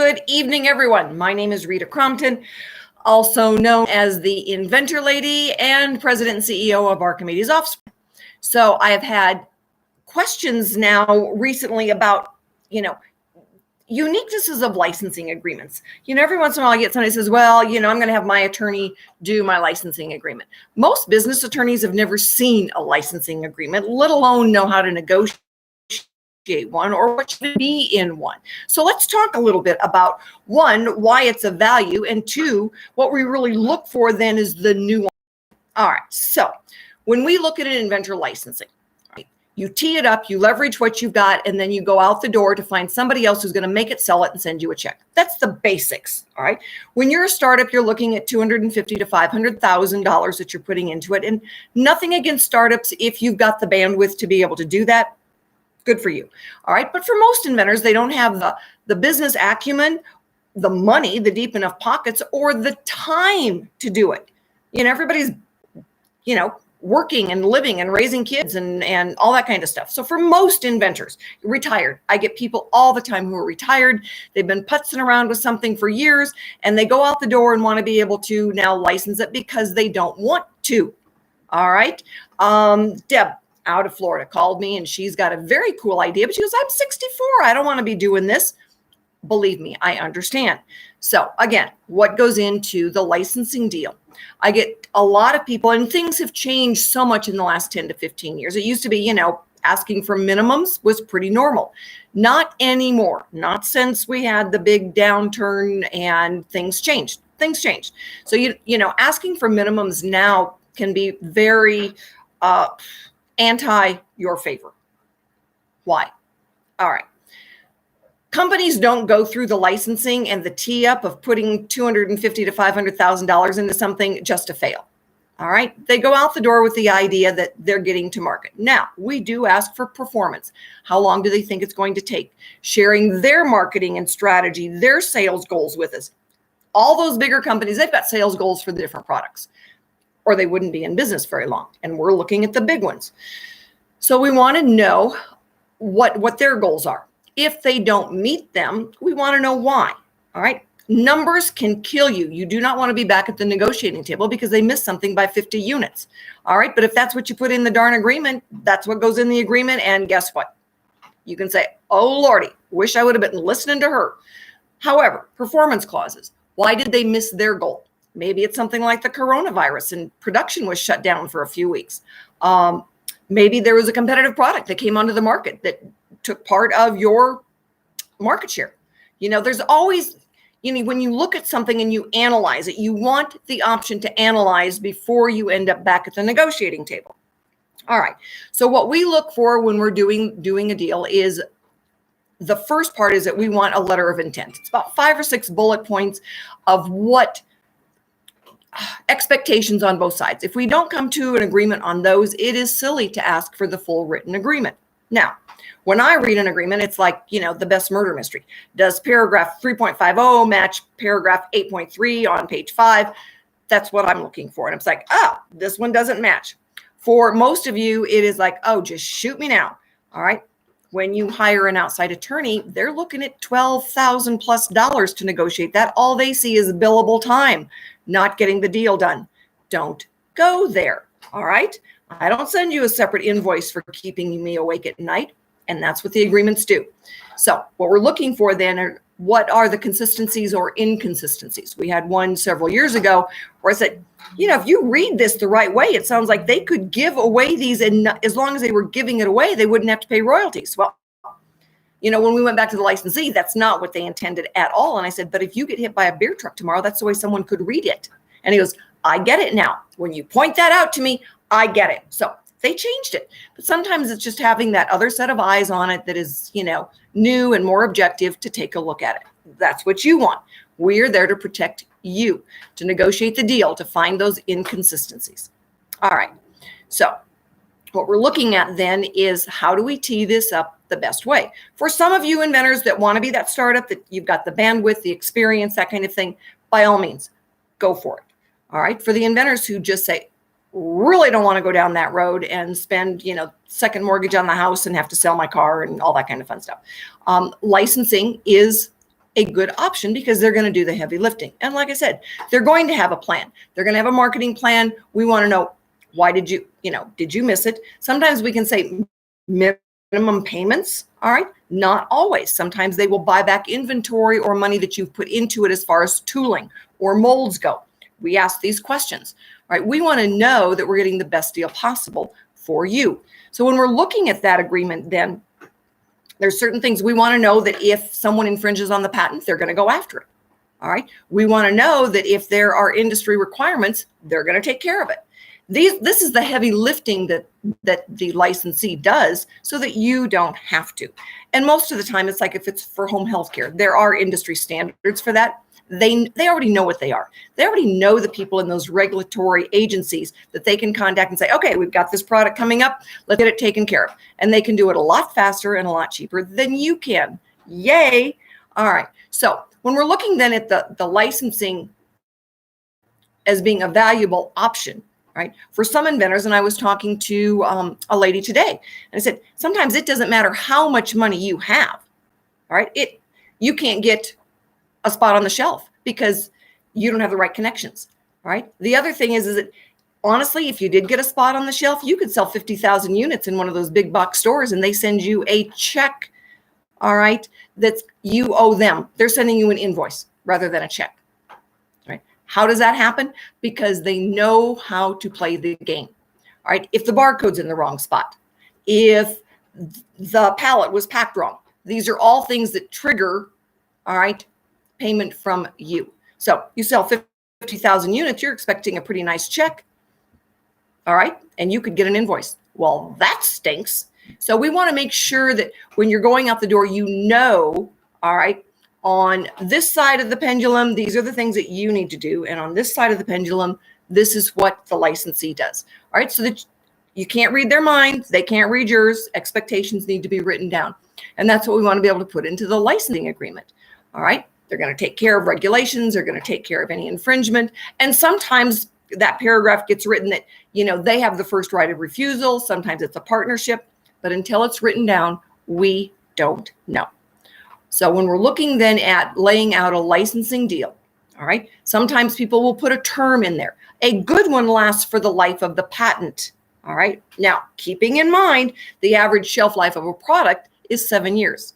Good evening, everyone. My name is Rita Crompton, also known as the Inventor Lady and President and CEO of Archimedes Offspring. So I have had questions now recently about, uniquenesses of licensing agreements. Every once in a while I get somebody who says, well, I'm going to have my attorney do my licensing agreement. Most business attorneys have never seen a licensing agreement, let alone know how to negotiate one or what should be in one. So let's talk a little bit about, one, why it's a value, and two, what we really look for then is the nuance. All right, so when we look at an inventor licensing, you tee it up, you leverage what you've got, and then you go out the door to find somebody else who's going to make it, sell it, and send you a check. That's the basics, all right? When you're a startup, you're looking at $250,000 to $500,000 that you're putting into it, and nothing against startups. If you've got the bandwidth to be able to do that, good for you, all right? But for most inventors, they don't have the business acumen, the money, the deep enough pockets, or the time to do it. Everybody's, working and living and raising kids and all that kind of stuff. So for most inventors, retired, I get people all the time who are retired. They've been putzing around with something for years, and they go out the door and want to be able to now license it because they don't want to. All right. Deb out of Florida called me, and she's got a very cool idea, but she goes, I'm 64. I don't want to be doing this. Believe me, I understand. So again, what goes into the licensing deal? I get a lot of people, and things have changed so much in the last 10 to 15 years. It used to be, asking for minimums was pretty normal. Not anymore. Not since we had the big downturn and things changed. Things changed. So, asking for minimums now can be very anti your favor. Why? All right. Companies don't go through the licensing and the tee up of putting $250,000 to $500,000 into something just to fail. All right. They go out the door with the idea that they're getting to market. Now, we do ask for performance. How long do they think it's going to take? Sharing their marketing and strategy, their sales goals with us. All those bigger companies, they've got sales goals for the different products, or they wouldn't be in business very long. And we're looking at the big ones. So we want to know what their goals are. If they don't meet them, we want to know why. All right. Numbers can kill you. You do not want to be back at the negotiating table because they missed something by 50 units. All right. But if that's what you put in the darn agreement, that's what goes in the agreement. And guess what? You can say, oh, Lordy, wish I would have been listening to her. However, performance clauses. Why did they miss their goal? Maybe it's something like the coronavirus and production was shut down for a few weeks. Maybe there was a competitive product that came onto the market that took part of your market share. There's always, when you look at something and you analyze it, you want the option to analyze before you end up back at the negotiating table. All right. So what we look for when we're doing a deal is the first part is that we want a letter of intent. It's about 5 or 6 bullet points of what expectations on both sides. If we don't come to an agreement on those, it is silly to ask for the full written agreement. Now, when I read an agreement, it's like, the best murder mystery. Does paragraph 3.50 match paragraph 8.3 on page 5? That's what I'm looking for. And it's like, this one doesn't match. For most of you, it is like, just shoot me now. All right. When you hire an outside attorney, they're looking at $12,000 plus to negotiate that. All they see is billable time, not getting the deal done. Don't go there. All right. I don't send you a separate invoice for keeping me awake at night. And that's what the agreements do. So what we're looking for then are what are the consistencies or inconsistencies. We had one several years ago where I said, if you read this the right way, it sounds like they could give away these, and as long as they were giving it away, they wouldn't have to pay royalties. Well, when we went back to the licensee, that's not what they intended at all. And I said, but if you get hit by a beer truck tomorrow, that's the way someone could read it. And he goes, I get it now. When you point that out to me, I get it. So they changed it. But sometimes it's just having that other set of eyes on it that is, new and more objective to take a look at it. That's what you want. We're there to protect you, to negotiate the deal, to find those inconsistencies. All right. So what we're looking at then is how do we tee this up the best way? For some of you inventors that want to be that startup, that you've got the bandwidth, the experience, that kind of thing, by all means, go for it. All right. For the inventors who just say, really don't want to go down that road and spend, second mortgage on the house and have to sell my car and all that kind of fun stuff. Licensing is a good option because they're going to do the heavy lifting. And like I said, they're going to have a plan. They're going to have a marketing plan. We want to know, why did you miss it? Sometimes we can say minimum payments. All right. Not always. Sometimes they will buy back inventory or money that you've put into it as far as tooling or molds go. We ask these questions, right? We want to know that we're getting the best deal possible for you. So when we're looking at that agreement, then there's certain things we want to know, that if someone infringes on the patent, they're going to go after it. All right. We want to know that if there are industry requirements, they're going to take care of it. This is the heavy lifting that the licensee does so that you don't have to. And most of the time, it's like if it's for home health care, there are industry standards for that. They already know what they are. They already know the people in those regulatory agencies that they can contact and say, okay, we've got this product coming up. Let's get it taken care of. And they can do it a lot faster and a lot cheaper than you can. Yay. All right. So when we're looking then at the licensing as being a valuable option, right? For some inventors, and I was talking to a lady today, and I said, sometimes it doesn't matter how much money you have. All right. You can't get a spot on the shelf because you don't have the right connections, right? The other thing is that honestly, if you did get a spot on the shelf, you could sell 50,000 units in one of those big box stores and they send you a check, all right, that's you owe them. They're sending you an invoice rather than a check, right? How does that happen? Because they know how to play the game, all right? If the barcode's in the wrong spot, if the pallet was packed wrong, these are all things that trigger, all right, payment from you. So you sell 50,000 units, you're expecting a pretty nice check. All right. And you could get an invoice. Well, that stinks. So we want to make sure that when you're going out the door, all right, on this side of the pendulum, these are the things that you need to do. And on this side of the pendulum, this is what the licensee does. All right. So that you can't read their minds. They can't read yours. Expectations need to be written down. And that's what we want to be able to put into the licensing agreement. All right. They're going to take care of regulations. They're going to take care of any infringement. And sometimes that paragraph gets written that, they have the first right of refusal. Sometimes it's a partnership, but until it's written down, we don't know. So when we're looking then at laying out a licensing deal, all right, sometimes people will put a term in there. A good one lasts for the life of the patent. All right. Now, keeping in mind, the average shelf life of a product is 7 years.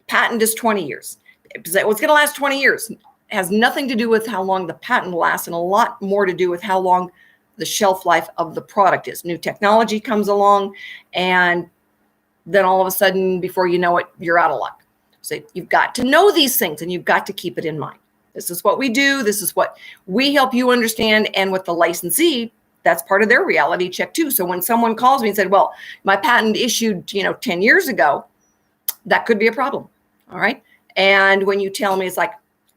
Patent is 20 years. What's going to last 20 years has nothing to do with how long the patent lasts and a lot more to do with how long the shelf life of the product is. New technology comes along and then all of a sudden, before you know it, you're out of luck. So you've got to know these things and you've got to keep it in mind. This is what we do. This is what we help you understand. And with the licensee, that's part of their reality check too. So when someone calls me and said, well, my patent issued, 10 years ago, that could be a problem. All right. And when you tell me, it's like,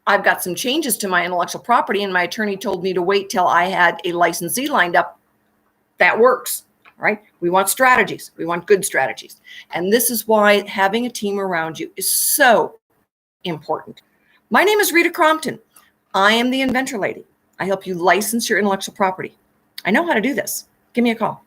I've got some changes to my intellectual property and my attorney told me to wait till I had a licensee lined up, that works, right? We want strategies. We want good strategies. And this is why having a team around you is so important. My name is Rita Crompton. I am the Inventor Lady. I help you license your intellectual property. I know how to do this. Give me a call.